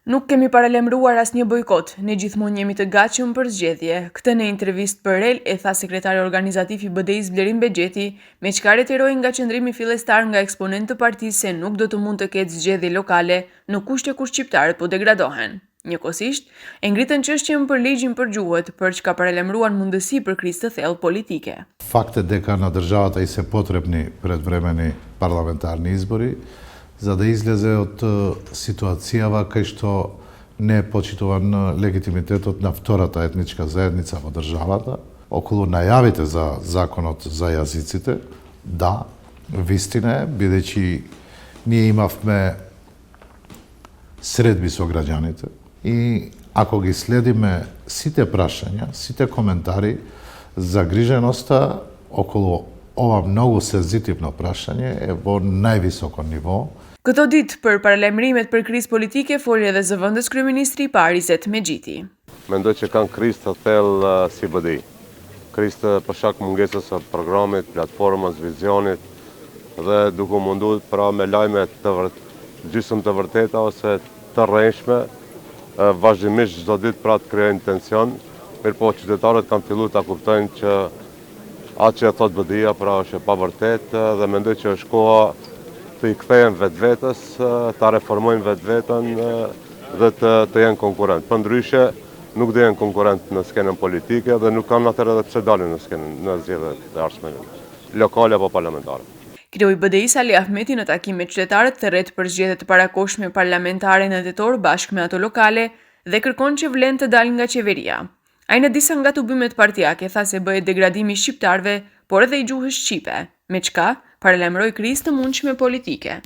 Nuk kemi paralemruar asnjë bojkot, ne gjithmonë jemi të gatshëm për zgjedhje. Këtë në intervistë për REL e tha sekretari organizativ i BDI-s Blerim Bexheti, me çka reiteroi nga qëndrimi fillestar nga eksponent të partisë se nuk do të mund të ketë zgjedhje lokale në kushte kur shqiptarët po degradohen. Njëkohësisht, e ngritën çështjen për ligjin për gjuhët, për çka paralemruan mundësi për krizë të thellë politike. Faktet dekana državata i se potrebni pred vremeni parlamentarni izbori, za da izlaze od situacijava kaj što ne počitovan legitimitetot na втората етничка заедница во државата. Околу најавите за законот за јазиците, да, вистина е, бидејќи ние имавме средби со граѓаните и ако ги следиме сите прашања, сите коментари, загриженоста околу ова многу сензитивно прашање е во највисоко ниво. Këto ditë për paralemrimet për krizë politike foli edhe zëvendës kryeministri i parë Izet Mexhiti. Mendoj që kanë krizë të thellë si BDI. Krizë për shkak mungesës së programit, platformës, vizionit dhe duke munduar pra me lajme gjysmë të vërteta ose të rreshme, vazhdimisht çdo ditë pra të krijojnë tension, mirëpo qytetarët kanë filluar ta kuptojnë që atë që thot BDI-ja pra është e pavërtetë dhe mendoj që është koha të i kthehen vetvetes, ta reformojnë vetveten dhe të jenë konkurrent. Përndryshe, nuk do jenë konkurrent në skenën politike dhe nuk kanë atëherë edhe pse dalin në skenën në zgjedhjet e ardhshme, lokale apo parlamentare. Kreu i BDI-s Ali Ahmeti në takim me qytetarët thërret për zgjedhjet e parakohshme parlamentare në tetor bashkë me ato lokale dhe kërkon që vlen të dalë nga qeveria. Ai në disa nga tubimet partijake tha se bëhet degradimi i shqiptarëve, por edhe i gjuhës shqipe, me çka paralemroi krizë të mundshme politike.